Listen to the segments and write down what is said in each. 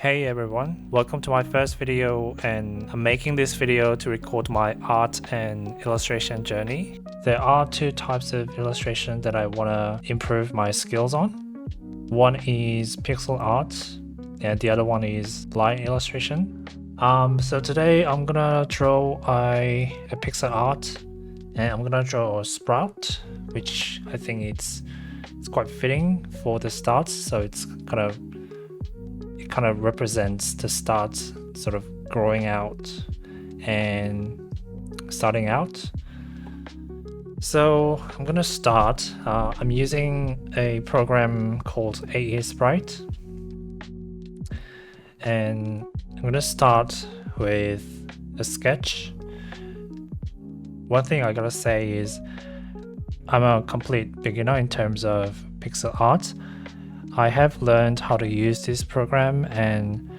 Hey everyone, welcome to my first video, and I'm making this video to record my art and illustration journey. There are two types of illustration that I want to improve my skills on. One is pixel art and the other one is line illustration. So today I'm gonna draw a pixel art, and I'm gonna draw a sprout, which I think it's quite fitting for the start. So it kind of represents the start, sort of growing out and starting out. So I'm gonna start. I'm using a program called AE Sprite, and I'm gonna start with a sketch. One thing I gotta say is I'm a complete beginner in terms of pixel art. I have learned how to use this program, and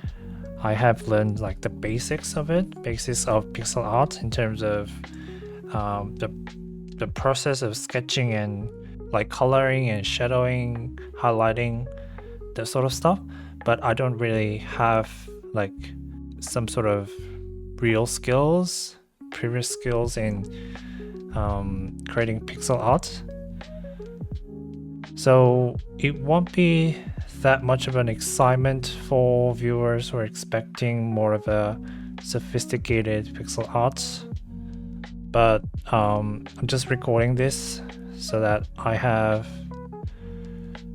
I have learned like the basics of pixel art in terms of the process of sketching and like coloring and shadowing, highlighting, that sort of stuff. But I don't really have like some sort of previous skills in creating pixel art. So it won't be that much of an excitement for viewers who are expecting more of a sophisticated pixel art. But I'm just recording this so that I have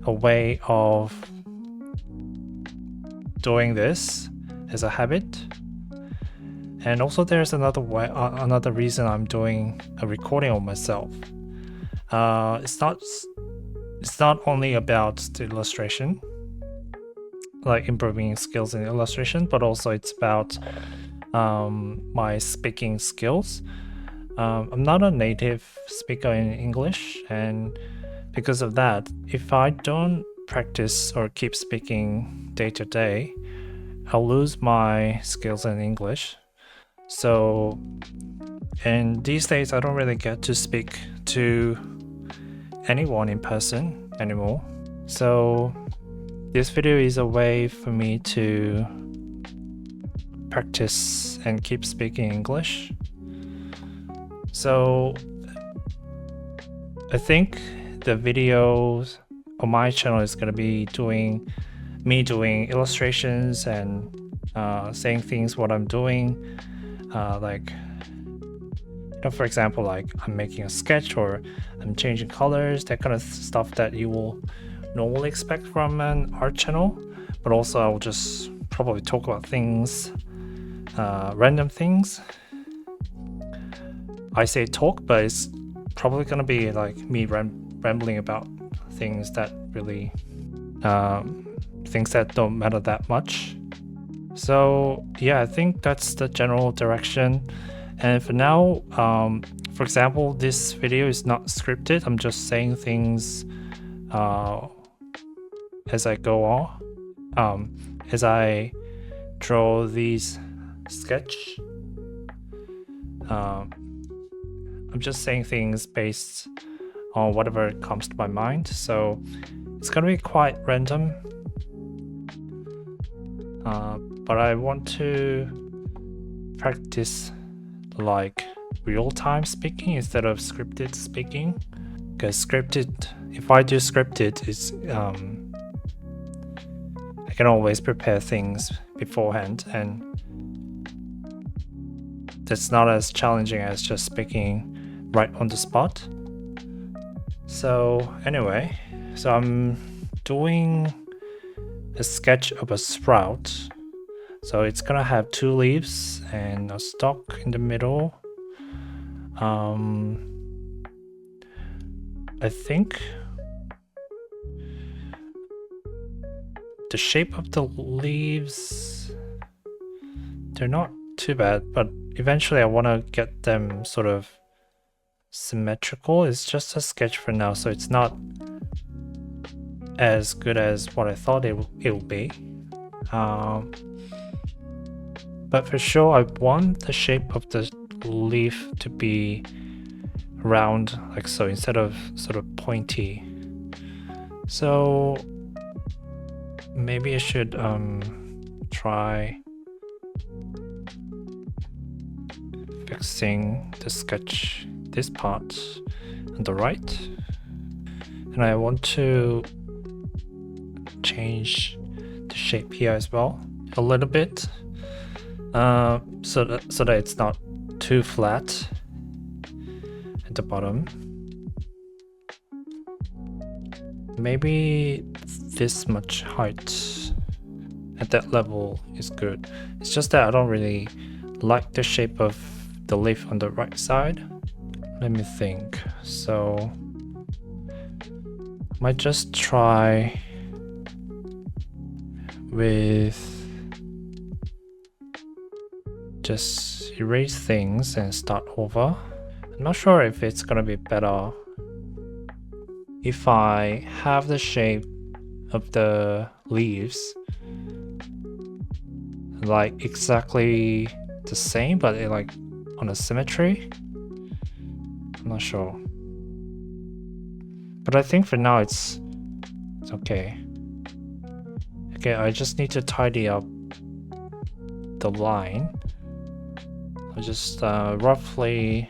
a way of doing this as a habit. And also there's another reason I'm doing a recording of myself. It's not only about the illustration, like improving skills in illustration, but also it's about my speaking skills. I'm not a native speaker in English, and because of that, if I don't practice or keep speaking day to day, I'll lose my skills in English. So, and these days I don't really get to speak to anyone in person anymore. So this video is a way for me to practice and keep speaking English. So I think the videos on my channel is going to be me doing illustrations and saying things what I'm doing, for example, like I'm making a sketch or I'm changing colors, that kind of stuff that you will normally expect from an art channel. But also I'll just probably talk about things, random things. I say talk, but it's probably gonna be like me rambling about things that really things that don't matter that much. So yeah, I think that's the general direction. And for now, for example, this video is not scripted. I'm just saying things as I go on, as I draw these sketch. I'm just saying things based on whatever comes to my mind. So it's gonna be quite random, but I want to practice like real-time speaking instead of scripted speaking, because if I do scripted, it's I can always prepare things beforehand, and that's not as challenging as just speaking right on the spot. So anyway, so I'm doing a sketch of a sprout. So it's gonna have two leaves and a stalk in the middle. I think the shape of the leaves, they're not too bad, but eventually I want to get them sort of symmetrical. It's just a sketch for now, so it's not as good as what I thought it would be. But for sure, I want the shape of the leaf to be round, like so, instead of sort of pointy. So maybe I should try fixing the sketch, this part on the right, and I want to change the shape here as well a little bit, so that it's not too flat at the bottom. Maybe this much height at that level is good. It's just that I don't really like the shape of the leaf on the right side. Let me think. So might just try with just erase things and start over. I'm not sure if it's gonna be better if I have the shape of the leaves like exactly the same, but it like on a symmetry. I'm not sure, but I think for now it's okay. Okay, I just need to tidy up the line. I'm just roughly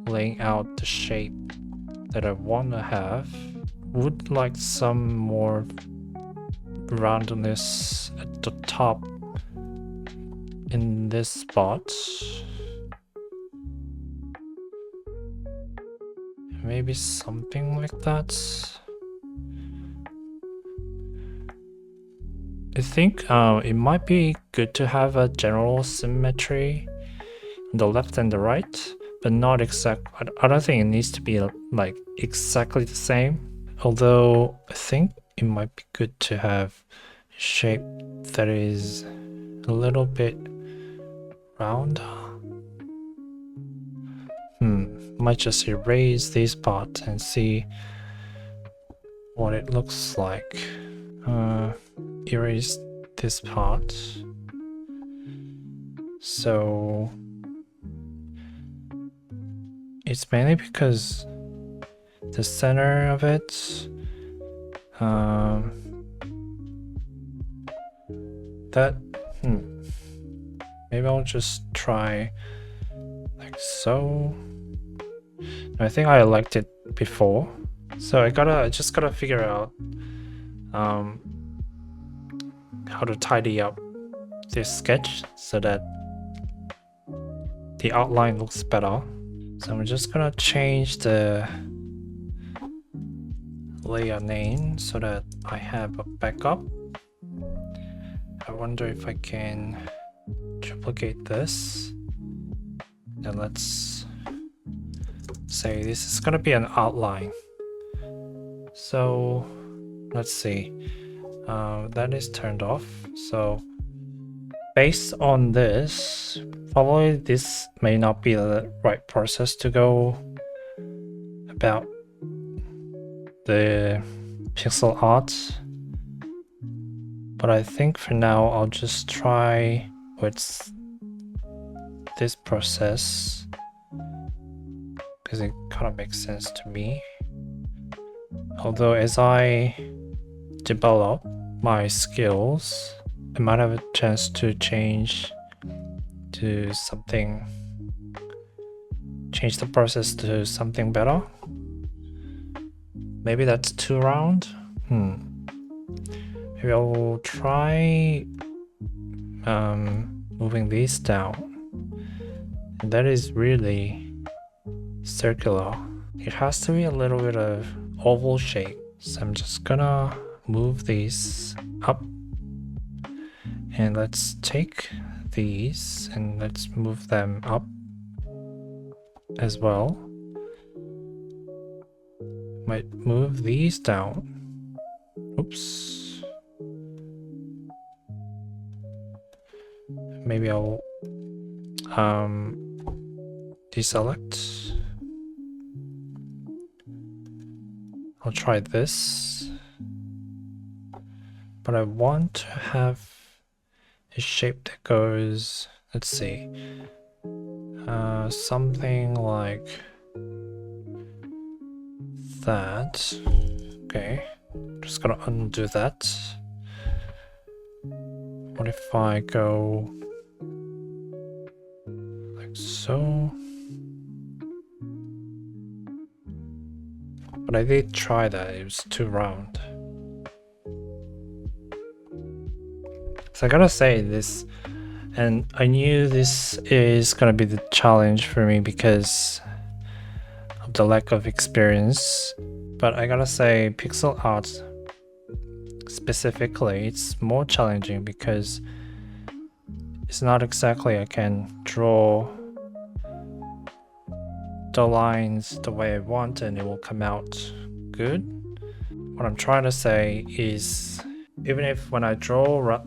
laying out the shape that I want to have. Would like some more roundness at the top in this spot. Maybe something like that. I think it might be good to have a general symmetry on the left and the right, but not exact. I don't think it needs to be like exactly the same. Although I think it might be good to have a shape that is a little bit round. Might just erase this part and see what it looks like. Erase this part. So it's mainly because the center of it, maybe I'll just try like so. I think I liked it before, so I just gotta figure out how to tidy up this sketch so that the outline looks better. So I'm just gonna change the layer name so that I have a backup. I wonder if I can duplicate this. And let's say this is gonna be an outline. So let's see. That is turned off. So based on this, probably this may not be the right process to go about the pixel art, but I think for now I'll just try with this process because it kind of makes sense to me. Although as I develop my skills, I might have a chance to change the process to something better. Maybe that's too round. Maybe I'll try moving these down. And that is really circular. It has to be a little bit of oval shape. So I'm just gonna move these up. And let's take these and let's move them up as well. Might move these down. Oops. Maybe I'll deselect. I'll try this. But I want to have a shape that goes, let's see, something like that. Okay, just gonna undo that. What if I go like so? But I did try that, it was too round. So I gotta say this, and I knew this is gonna be the challenge for me because of the lack of experience. But I gotta say, pixel art specifically, it's more challenging because it's not exactly I can draw the lines the way I want and it will come out good. What I'm trying to say is, even if when I draw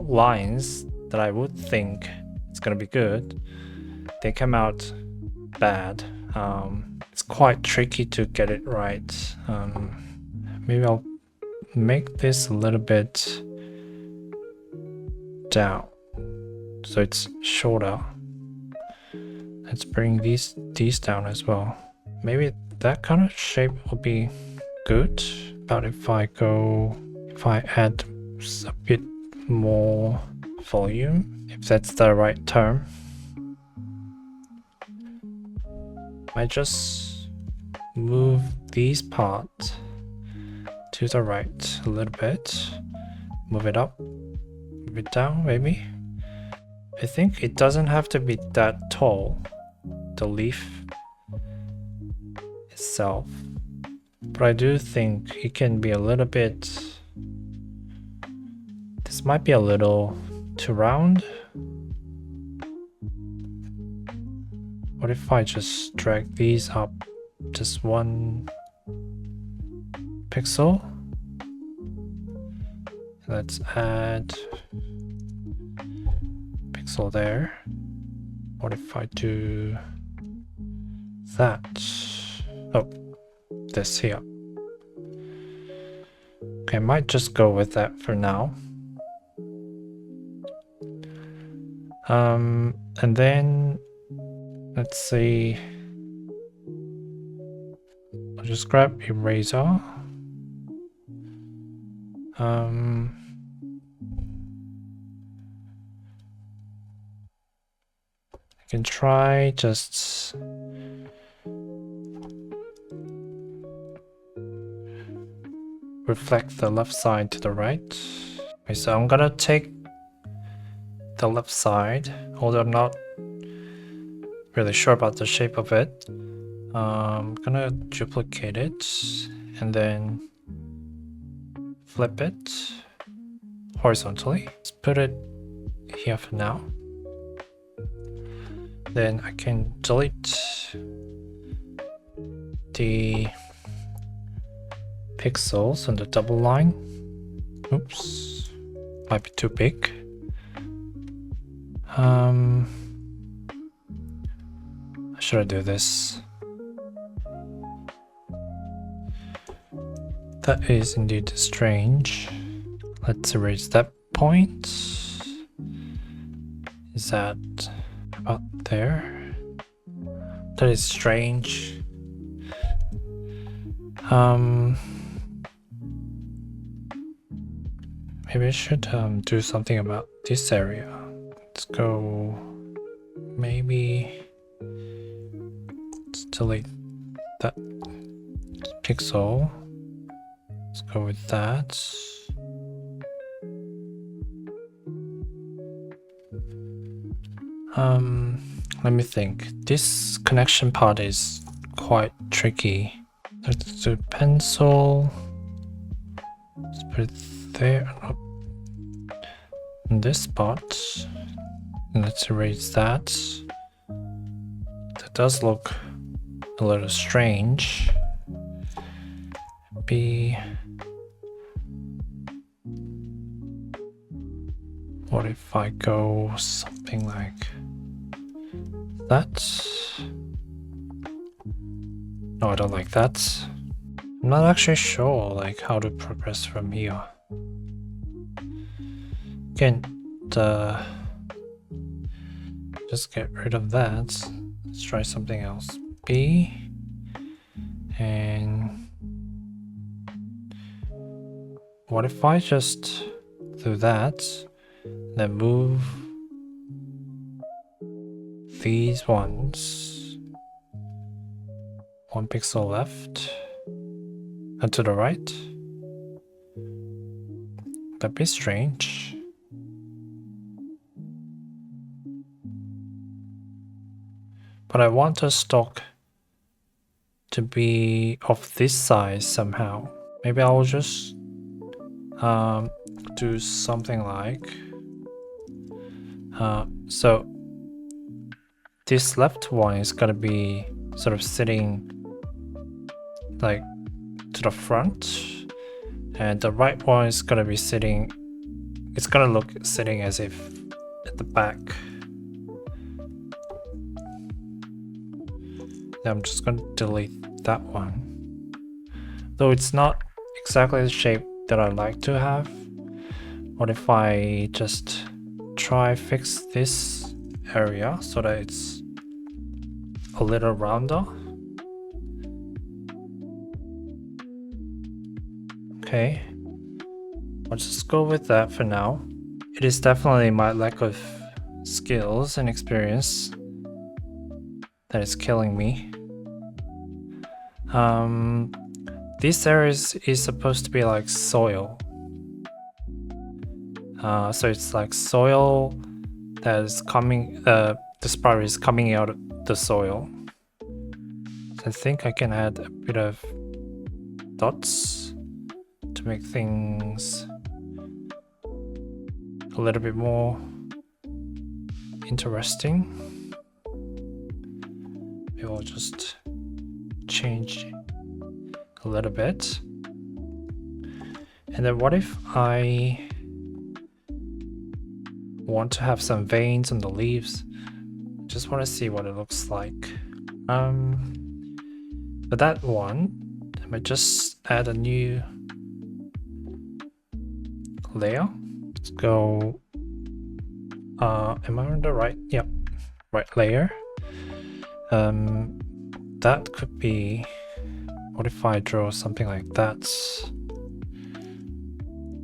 lines that I would think it's gonna be good, they come out bad. It's quite tricky to get it right. Maybe I'll make this a little bit down so it's shorter. Let's bring these down as well. Maybe that kind of shape will be good. But if I add a bit more volume, if that's the right term, I just move these parts to the right a little bit, move it up, move it down maybe. I think it doesn't have to be that tall, the leaf itself, but I do think it can be a little bit, this might be a little too round. What if I just drag these up just 1 pixel? Let's add pixel there. What if I do that? Oh, this here. Okay, I might just go with that for now. And then let's see. I'll just grab eraser. I can try just reflect the left side to the right. Okay, so I'm gonna take the left side, although I'm not really sure about the shape of it. I'm gonna duplicate it and then flip it horizontally. Let's put it here for now. Then I can delete the pixels on the double line. Oops, might be too big. Should I do this? That is indeed strange. Let's erase that point. Is that about there? That is strange. Maybe I should do something about this area. Let's go, maybe let's delete that pixel. Let's go with that. Let me think. This connection part is quite tricky. Let's do pencil. Let's put it there. Oh. In this spot. And let's erase that. That does look a little strange. What if I go something like that? No, I don't like that. I'm not actually sure like how to progress from here. Again, just get rid of that. Let's try something else. B and what if I just do that. Then move these ones 1 pixel left and to the right. That'd be strange. But I want the stock to be of this size somehow. Maybe I'll just do something like so this left one is gonna be sort of sitting like to the front, and the right one is gonna be sitting, it's gonna look sitting as if at the back. I'm just gonna delete that one, though it's not exactly the shape that I like to have. What if I just try fix this area so that it's a little rounder? Okay, I'll just go with that for now. It is definitely my lack of skills and experience that is killing me. This area is supposed to be like soil. So it's like soil that is coming, the spiral is coming out of the soil. So I think I can add a bit of dots to make things a little bit more interesting. Maybe I'll just change a little bit. And then what if I want to have some veins on the leaves? Just want to see what it looks like. For that one, I might just add a new layer. Let's go. Am I on the right? Yep, right layer. That could be. What if I draw something like that?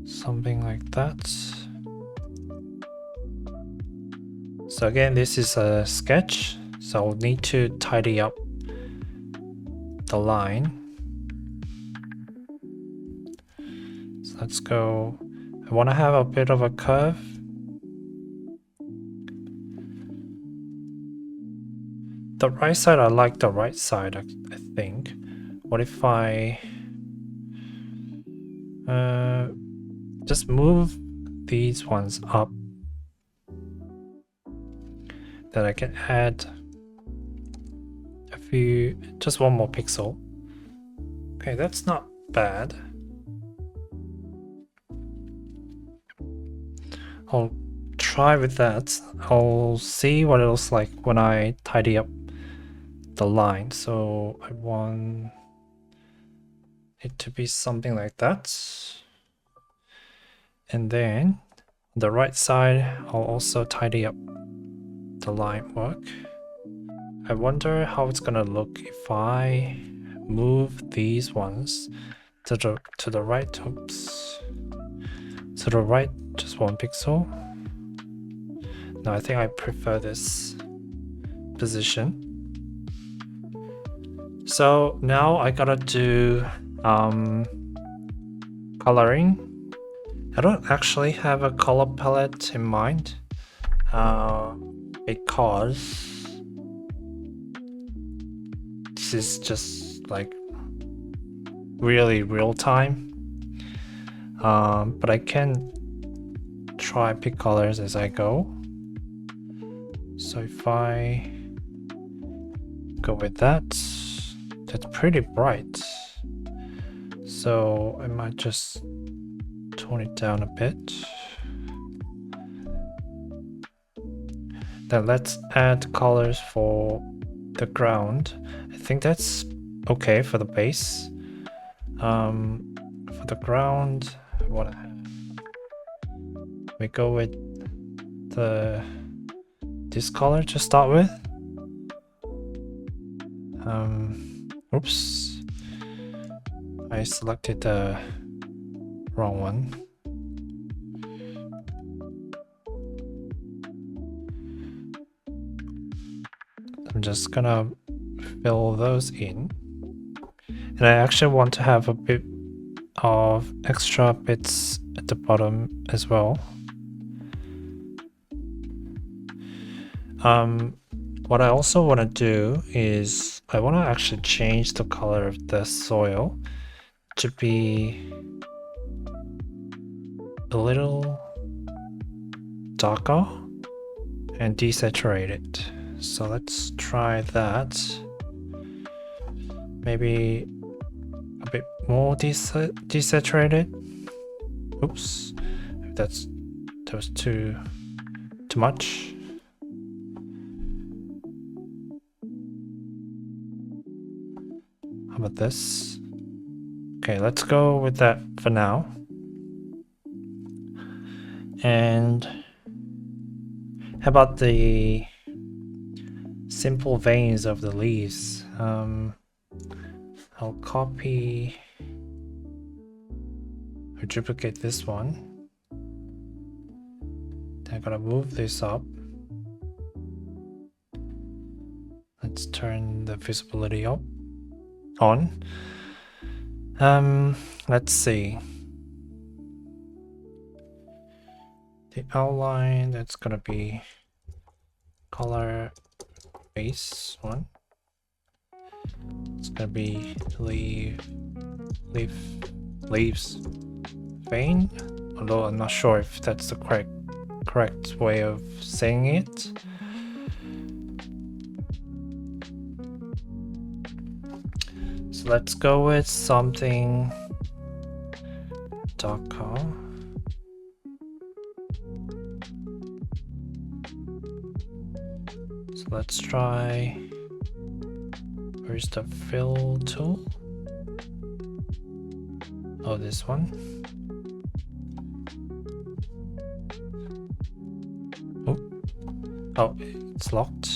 Something like that. So again, this is a sketch, so I'll need to tidy up the line. So let's go. I want to have a bit of a curve. The right side, I like the right side, I think. What if I just move these ones up? Then I can add a few, just one more pixel. Okay, that's not bad. I'll try with that. I'll see what it looks like when I tidy up the line. So I want it to be something like that. And then on the right side, I'll also tidy up the line work. I wonder how it's gonna look if I move these ones to the right. Oops. To the right, just 1 pixel. No, I think I prefer this position. So now I gotta do coloring. I don't actually have a color palette in mind because this is just like really real time. But I can try pick colors as I go. So if I go with that, that's pretty bright. So I might just tone it down a bit. Then let's add colors for the ground. I think that's okay for the base. For the ground, what we go with this color to start with. Oops, I selected the wrong one. I'm just gonna fill those in. And I actually want to have a bit of extra bits at the bottom as well. What I also want to do is I want to actually change the color of the soil to be a little darker and desaturated. So let's try that. Maybe a bit more desaturated. Oops, that was too much. How about this? Okay, let's go with that for now. And how about the simple veins of the leaves? I'll copy or duplicate this one. Then I'm gonna move this up. Let's turn the visibility up on. Let's see. The outline, that's gonna be color base one. It's gonna be leaves vein, although I'm not sure if that's the correct way of saying it. So let's go with something darker. So let's try, where's the fill tool? Oh, this one. Oh, it's locked.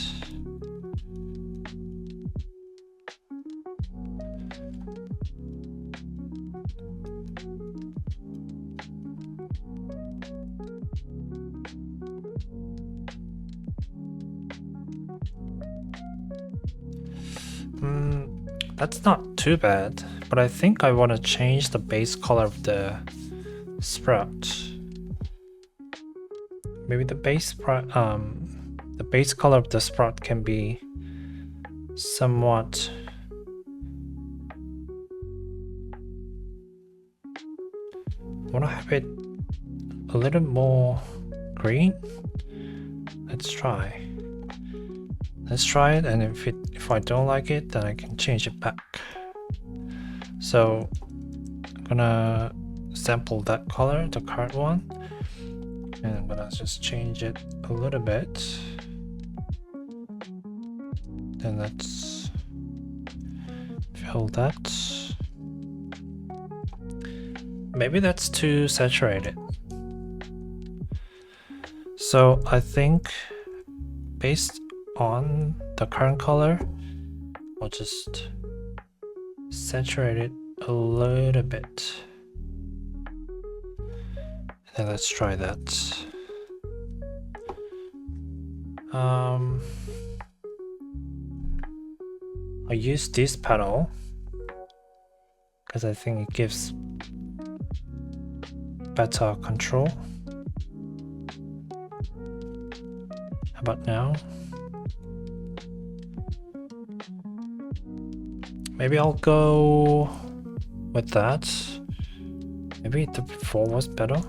That's not too bad, but I think I want to change the base color of the sprout. Maybe the base color of the sprout can be somewhat I want to have it a little more green. Let's try it, and if I don't like it, then I can change it back. So I'm gonna sample that color, the current one, and I'm gonna just change it a little bit. Then let's fill that. Maybe that's too saturated. So I think based on the current color, I'll just saturate it a little bit. And let's try that. I use this panel because I think it gives better control. How about now? Maybe I'll go with that. Maybe the before was better.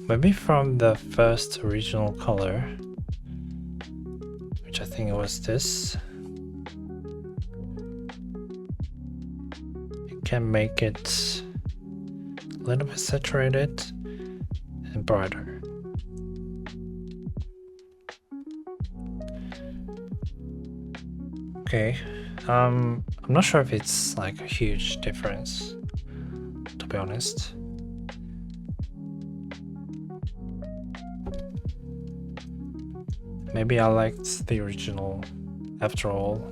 Maybe from the first original color, which I think it was this. It can make it a little bit saturated and brighter. Okay, I'm not sure if it's like a huge difference, to be honest. Maybe I liked the original after all.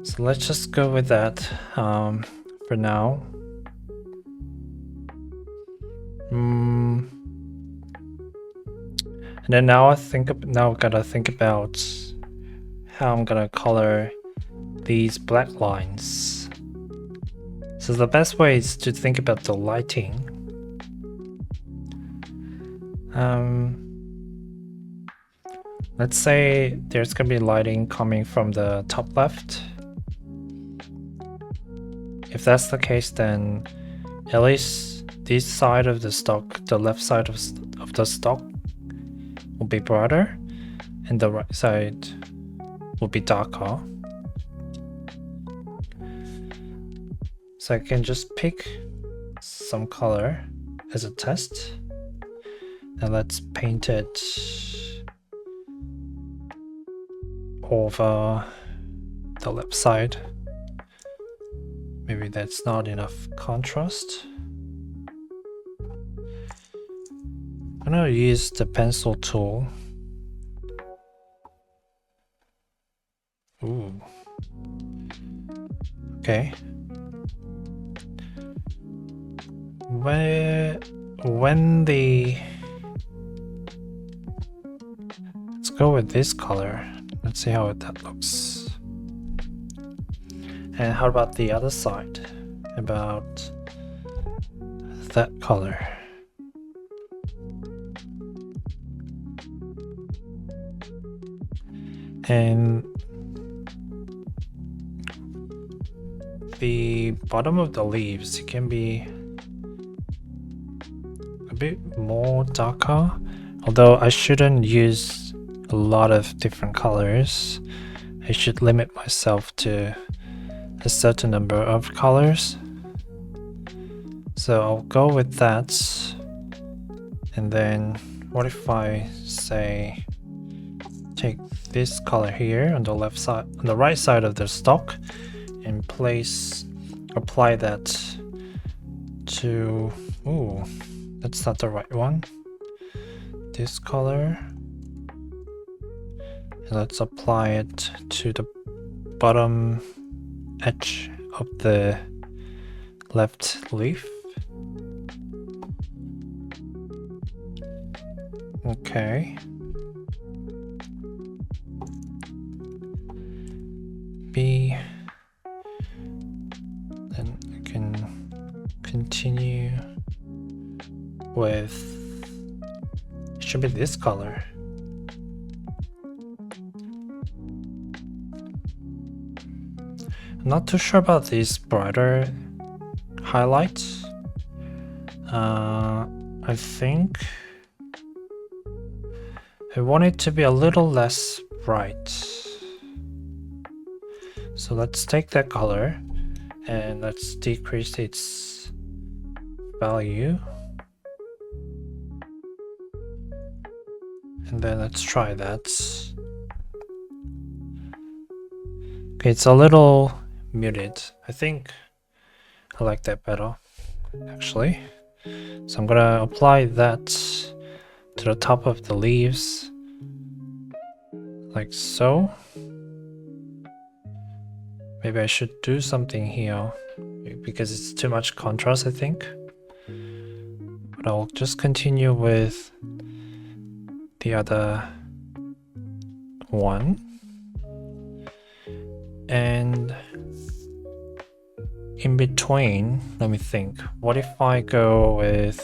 So let's just go with that for now. And then now I gotta think about how I'm gonna color these black lines. So the best way is to think about the lighting. Let's say there's gonna be lighting coming from the top left. If that's the case, then at least this side of the stock, the left side of the stock, will be brighter, and the right side will be darker. So I can just pick some color as a test, and let's paint it over the left side. Maybe that's not enough contrast. I'm gonna use the pencil tool. Ooh. Okay. Let's go with this color. Let's see how that looks. And how about the other side? About that color. And the bottom of the leaves can be a bit more darker, although I shouldn't use a lot of different colors. I should limit myself to a certain number of colors. So I'll go with that. And then what if I say take this color here on the left side, on the right side of the stock, and apply that to, ooh, that's not the right one. This color. And let's apply it to the bottom edge of the left leaf. Okay. Then I can continue with, it should be this color. I'm not too sure about these brighter highlights. I think I want it to be a little less bright. So let's take that color and let's decrease its value. And then let's try that. Okay, it's a little muted. I think I like that better, actually. So I'm gonna apply that to the top of the leaves, like so. Maybe I should do something here because it's too much contrast, I think. But I'll just continue with the other one. And in between, let me think. What if I go with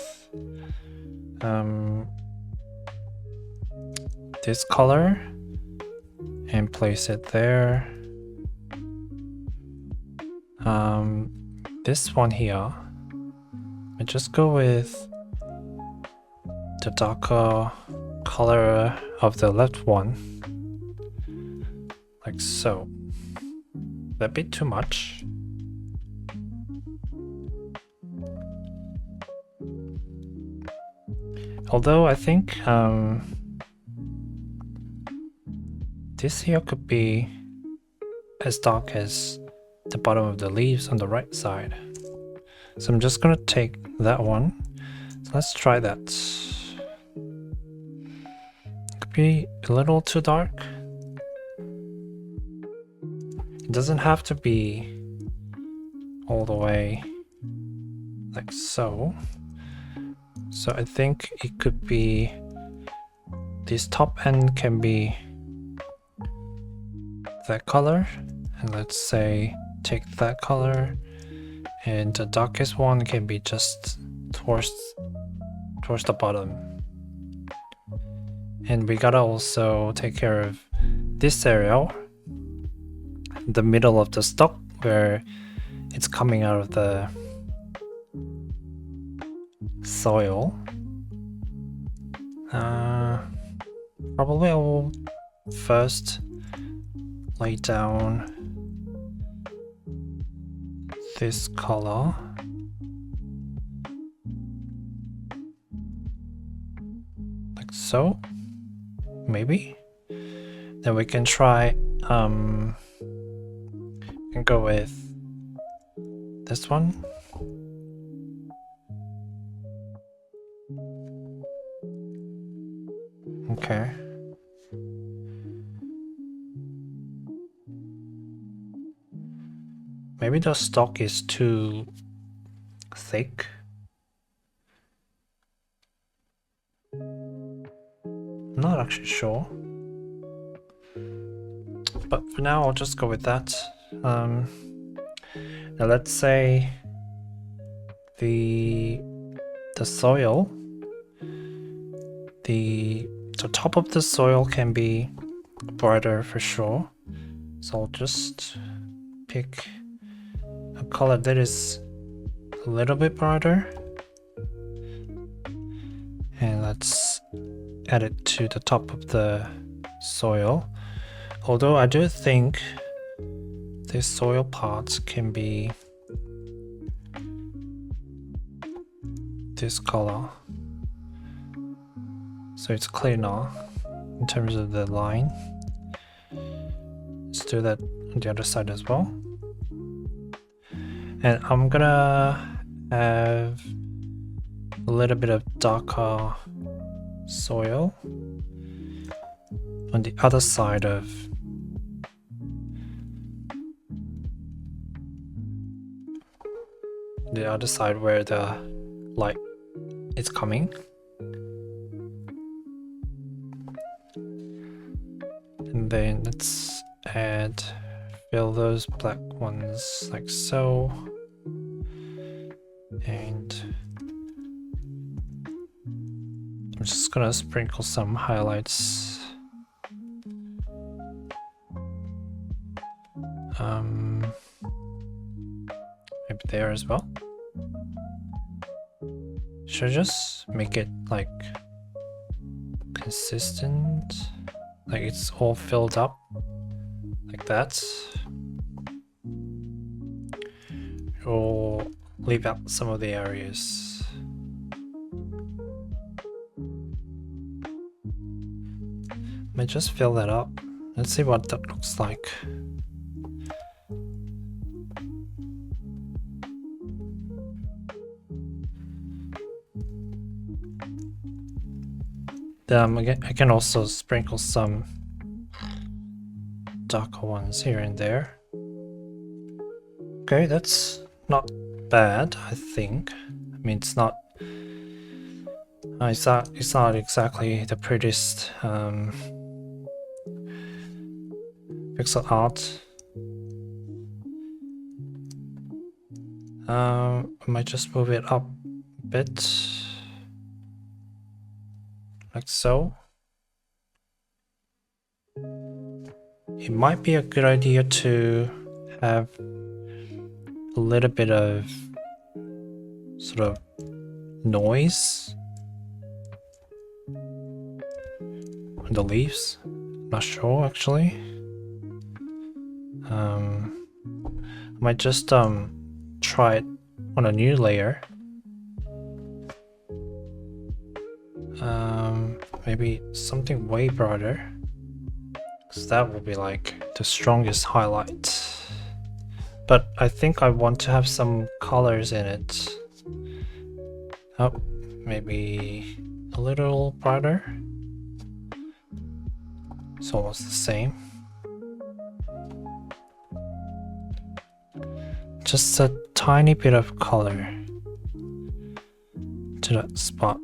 this color and place it there? This one here, I just go with the darker color of the left one, like so. A bit too much. Although I think this here could be as dark as the bottom of the leaves on the right side. So I'm just gonna take that one. So let's try that. Could be a little too dark. It doesn't have to be all the way like so. So I think it could be this top end can be that color, and let's say take that color, and the darkest one can be just towards the bottom. And we gotta also take care of this area, the middle of the stalk where it's coming out of the soil. Probably I will first lay down this color. Like so, maybe. Then we can try and go with this one. Okay. Maybe the stalk is too thick. Not actually sure. But for now I'll just go with that. Now let's say the soil, the top of the soil can be brighter for sure. So I'll just pick a color that is a little bit brighter, and let's add it to the top of the soil. Although I do think this soil part can be this color, so it's clear now in terms of the line. Let's do that on the other side as well. And I'm gonna have a little bit of darker soil on the other side of where the light is coming. And then let's fill those black ones like so. And I'm just gonna sprinkle some highlights. Maybe there as well. Should I just make it like consistent? Like it's all filled up like that? Or leave out some of the areas? I just fill that up. Let's see what that looks like. I can also sprinkle some darker ones here and there. Okay, that's not bad, I think. I mean, it's not exactly the prettiest pixel art. I might just move it up a bit, like so. It might be a good idea to have a little bit of sort of noise on the leaves. Not sure actually. I might just try it on a new layer. Maybe something way brighter, because that will be like the strongest highlight. But I think I want to have some colors in it. Oh, maybe a little brighter. It's almost the same. Just a tiny bit of color to that spot.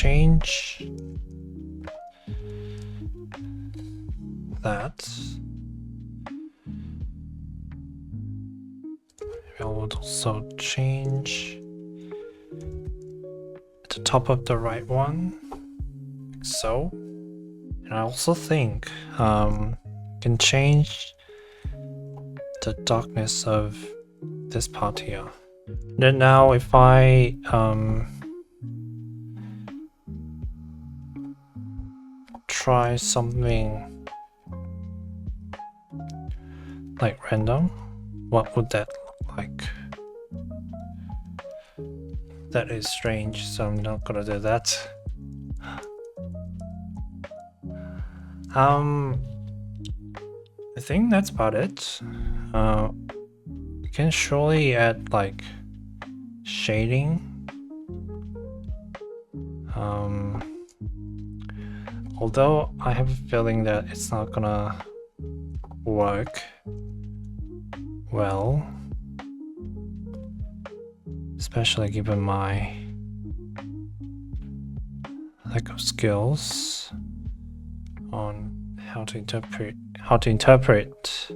change that. I will also change the top of the right one, like so. And I also think can change the darkness of this part here. Then now if I try something like random, what would that look like? That is strange, so I'm not gonna do that. I think that's about it. You can surely add like shading. Although I have a feeling that it's not gonna work well, especially given my lack of skills on how to interpret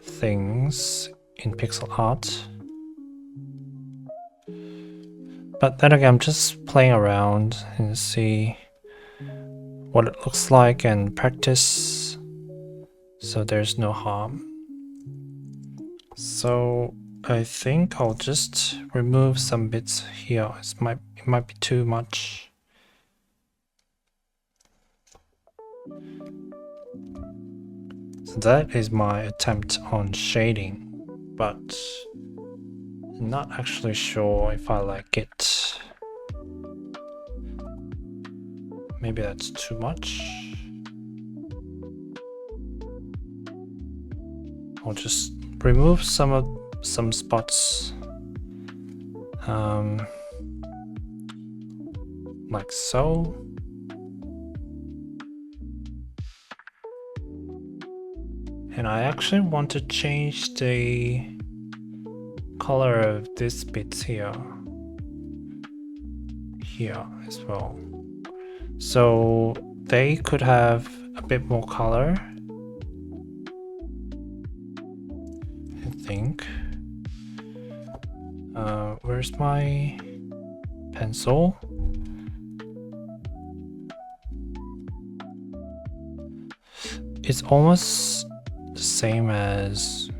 things in pixel art. But then again, I'm just playing around and see what it looks like and practice, so there's no harm. So I think I'll just remove some bits here. It might be too much. So that is my attempt on shading, but I'm not actually sure if I like it. Maybe that's too much. I'll just remove some spots, like so. And I actually want to change the color of these bits here as well, so they could have a bit more color, I think. Where's my pencil? It's almost the same as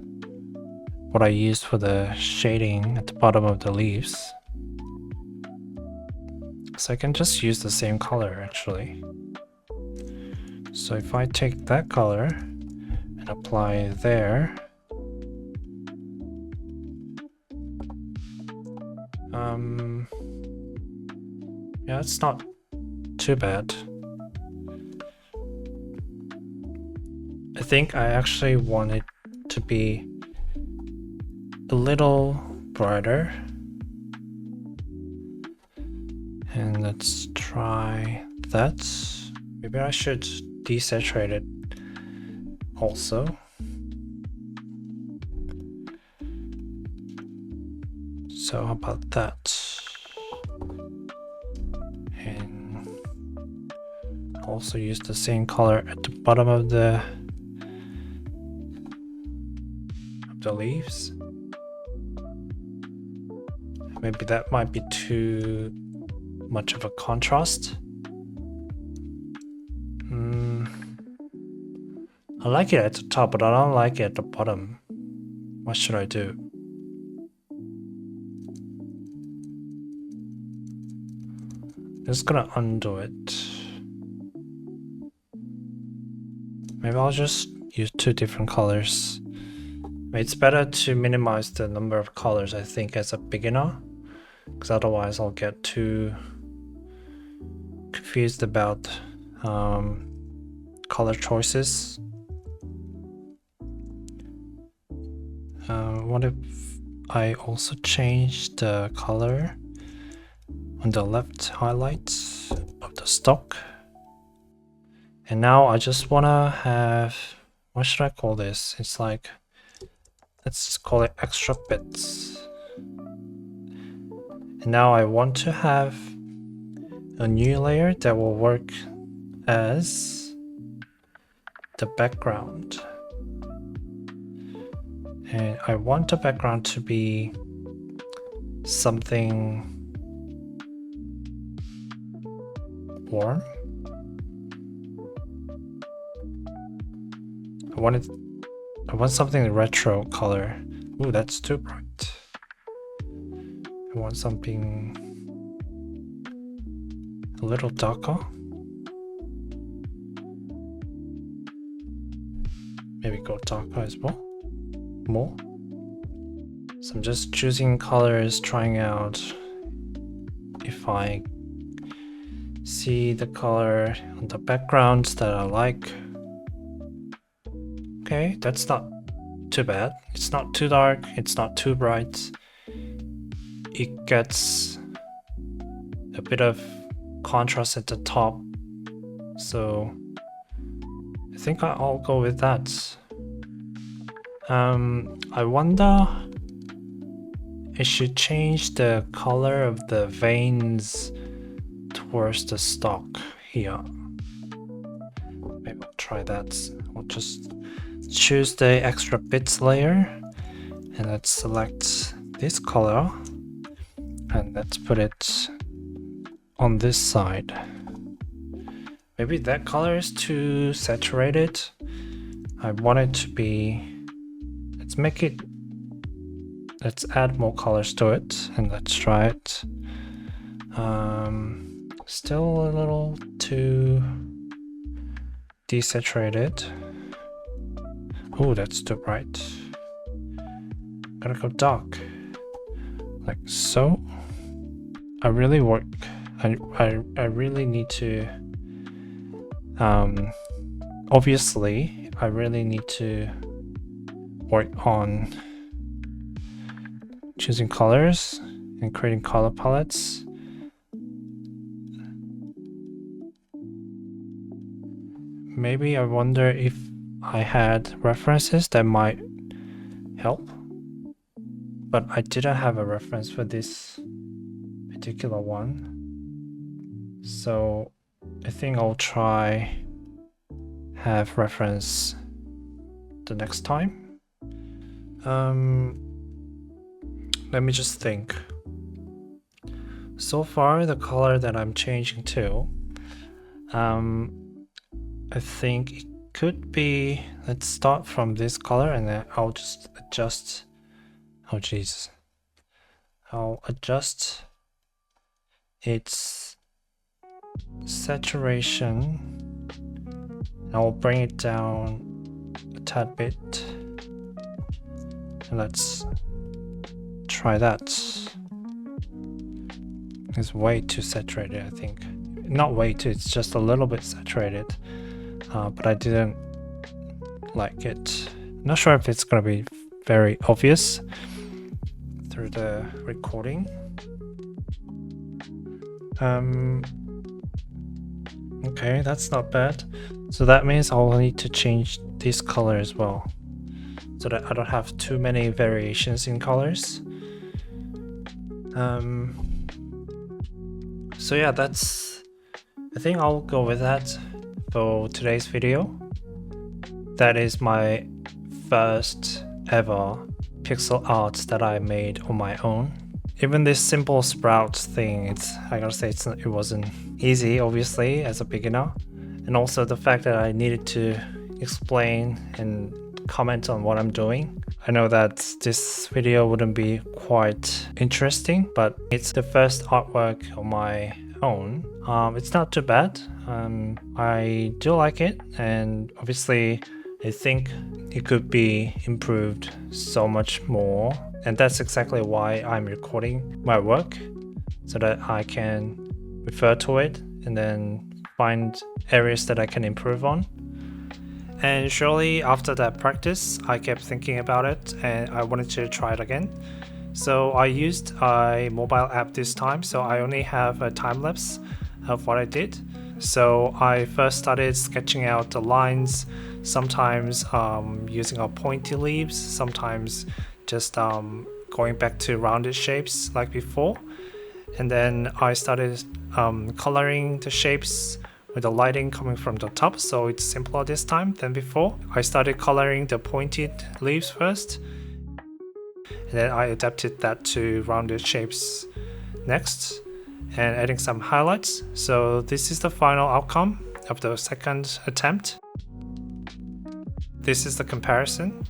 what I used for the shading at the bottom of the leaves. So I can just use the same color actually. So if I take that color and apply there, yeah, it's not too bad. I think I actually want it to be a little brighter. And let's try that. Maybe I should desaturate it also. So how about that? And also use the same color at the bottom of the leaves. Maybe that might be too much of a contrast. I like it at the top, but I don't like it at the bottom. What should I do? Just gonna undo it. Maybe I'll just use two different colors. It's better to minimize the number of colors, I think, as a beginner, because otherwise I'll get too confused about color choices. What if I also change the color on the left highlight of the stock? And now I just wanna have, what should I call this? It's like, let's call it extra bits. And now I want to have a new layer that will work as the background. And I want the background to be something warm. I want something retro color. Ooh, that's too bright. I want something a little darker. Maybe go darker as well. More. So I'm just choosing colors, trying out if I see the color on the backgrounds that I like. Okay, that's not too bad. It's not too dark, it's not too bright. It gets a bit of contrast at the top. So I think I'll go with that. I wonder I should change the color of the veins towards the stalk here. Maybe I'll try that. I'll just choose the extra bits layer and let's select this color and let's put it on this side. Maybe that color is too saturated. I want it to be, let's add more colors to it and let's try it. Still a little too desaturated. Oh, that's too bright. Gotta go dark, like so. I really need to obviously I really need to work on choosing colors and creating color palettes. Maybe I wonder if I had references that might help, but I didn't have a reference for this particular one, so I think I'll try have reference the next time. Let me just think. So far the color that I'm changing to, I think it could be, let's start from this color and then I'll just adjust. Oh jeez, I'll adjust its saturation. I'll bring it down a tad bit and let's try that. It's way too saturated, I think. Not way too, it's just a little bit saturated, but I didn't like it. Not sure if it's gonna be very obvious through the recording. Okay, that's not bad. So that means I'll need to change this color as well, so that I don't have too many variations in colors. So yeah, I think I'll go with that for today's video. That is my first ever pixel art that I made on my own. Even this simple sprout thing, I gotta say it wasn't easy, obviously, as a beginner. And also the fact that I needed to explain and comment on what I'm doing. I know that this video wouldn't be quite interesting, but it's the first artwork on my own. It's not too bad. I do like it, and obviously I think it could be improved so much more, and that's exactly why I'm recording my work, so that I can refer to it and then find areas that I can improve on. And surely after that practice, I kept thinking about it and I wanted to try it again. So I used a mobile app this time, so I only have a time lapse of what I did. So I first started sketching out the lines, sometimes using a pointy leaves, sometimes just going back to rounded shapes like before. And then I started coloring the shapes with the lighting coming from the top, so it's simpler this time than before. I started coloring the pointed leaves first, and then I adapted that to rounded shapes next, and adding some highlights. So this is the final outcome of the second attempt. This is the comparison.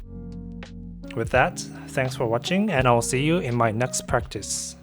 With that, thanks for watching, and I'll see you in my next practice.